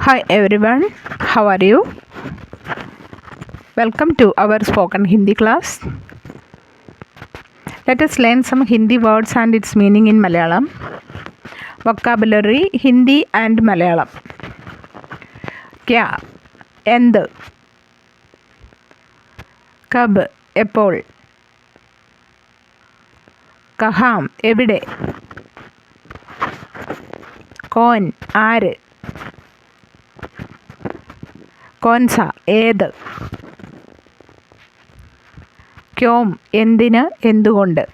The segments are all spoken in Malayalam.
Hi everyone, how are you? Welcome to our spoken Hindi class. Let us learn some Hindi words and its meaning in Malayalam. Vocabulary Hindi and Malayalam. Kya എന്ത്, കബ് എപ്പോൾ, കഹാം എവിടെ, കോൻ ആര്, കോൻസ ഏത്, ക്യോം എന്തിന് എന്തുകൊണ്ട്,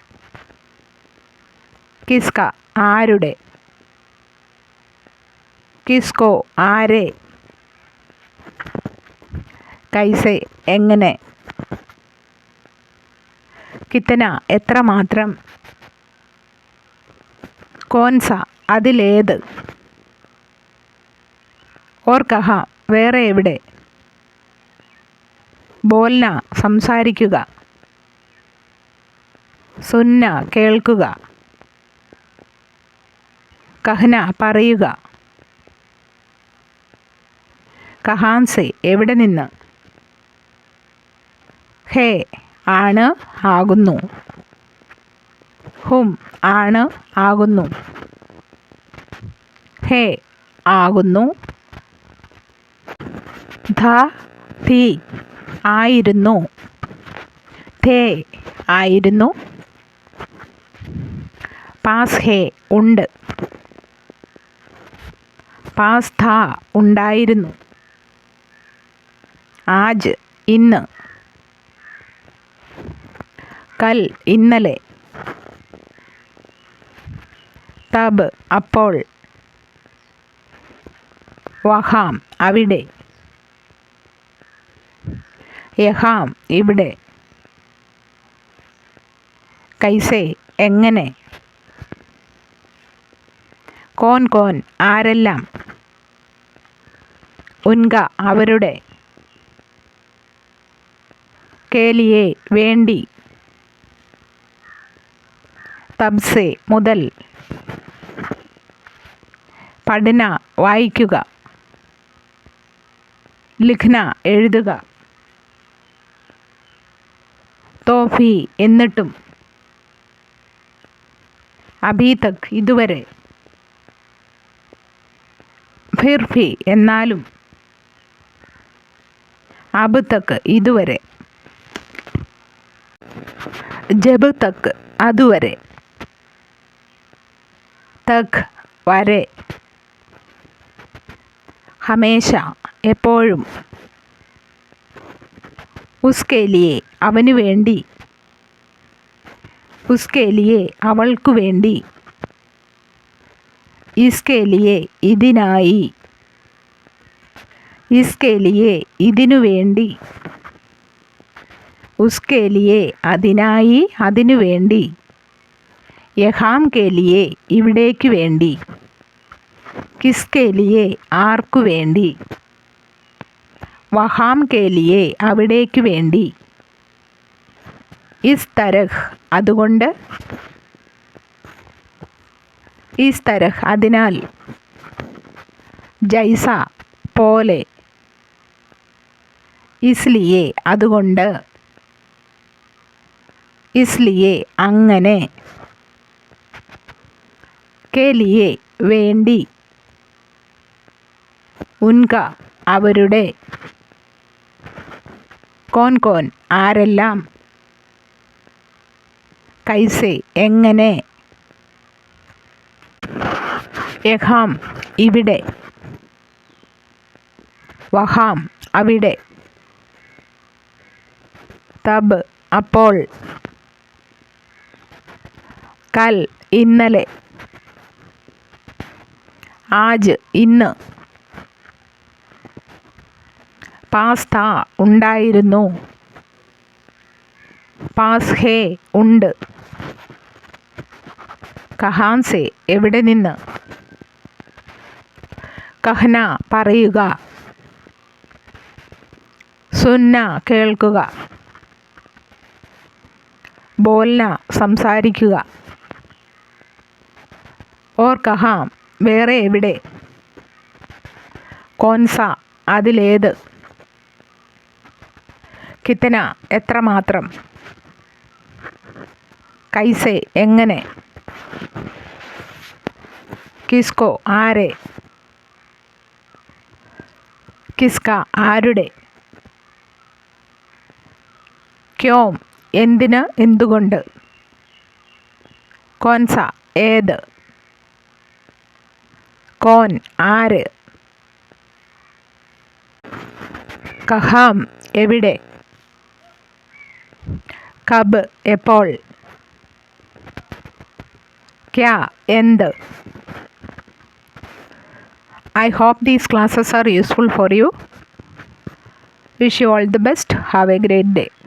കിസ്ക ആരുടെ, കിസ്കോ ആരെ, കൈസെ എങ്ങനെ, കിത്തന എത്രമാത്രം, കോൻസ അതിലേത്, ഓർ കഹ വേറെ എവിടെ, ബോൽന സംസാരിക്കുക, സുന്ന കേൾക്കുക, കഹ്ന പറയുക, കഹാൻസെ എവിടെ നിന്ന്, ഹേ ആണ് ആകുന്നു, ഹും ആണ് ആകുന്നു, ഹേ ആകുന്നു, ധ ധി ആയിരുന്നു, ഥേ ആയിരുന്നു, പാസ് ഹേ ഉണ്ട്, പാസ് ഥ ഉണ്ടായിരുന്നു, ആജ് ഇന്ന്, കൽ ഇന്നലെ, തബ് അപ്പോൾ, വഹാം അവിടെ, യഹാം ഇവിടെ, കൈസെ എങ്ങനെ, കോൻ കോൻ ആരെല്ലാം, ഉൻക അവരുടെ, കേലിയെ വേണ്ടി, തബ്സെ മുതൽ, പഠന വായിക്കുക, ലിഖ്ന എഴുതുക, തോഫി എന്നിട്ടും, അഭി തക് ഇതുവരെ, ഫിർ ഭി എന്നാലും, അബ് തക് ഇതുവരെ, ജബ് തക് അതുവരെ, തക് വരെ, ഹമേശ എപ്പോഴും, ഉസ്കേലിയെ അവനു വേണ്ടി, ഉസ്കേലിയെ അവൾക്കു വേണ്ടി, ഇസ്കേലിയെ ഇതിനായി, ഇസ്കേലിയെ ഇതിനു വേണ്ടി, ഉസ്കേലിയെ അതിനായി അതിനു വേണ്ടി, യഹാം കേലിയെ ഇവിടേക്ക് വേണ്ടി, കിസ്കേലിയെ ആർക്കു വേണ്ടി, വഹാം കേലിയെ അവിടേക്ക് വേണ്ടി, ഇസ് തരഹ് അതുകൊണ്ട്, ഇസ് തരഹ് അതിനാൽ, ജൈസ പോലെ, ഇസ്ലിയെ അതുകൊണ്ട്, ഇസ്ലിയെ അങ്ങനെ, കേലിയെ വേണ്ടി, ഉൻക അവരുടെ, കോൻ കോൻ ആരെല്ലാം, കൈസെ എങ്ങനെ, യഹാം ഇവിടെ, വഹാം അവിടെ, തബ് അപ്പോൾ, കൽ ഇന്നലെ, ആജ് ഇന്ന്, പാസ് ഥ ഉണ്ടായിരുന്നു, പാസ് ഹേ ഉണ്ട്, കഹാൻസെ എവിടെ നിന്ന്, കഹ്ന പറയുക, സുന്ന കേൾക്കുക, ബോൽന സംസാരിക്കുക, ഓർ കഹാം വേറെ എവിടെ, കോൺസ അതിലേത്. കിത്തന എത്രമാത്രം. കൈസെ എങ്ങനെ. കിസ്കോ ആരെ. കിസ്ക ആരുടെ. ക്യോം എന്തിന് എന്തുകൊണ്ട്. കോൺസ ഏത്. കോൻ ആര്. കഹാം എവിടെ. കബ് എപ്പോൾ. ക്യാ എന്ത്. I hope these classes are useful for you. Wish you all the best. Have a great day.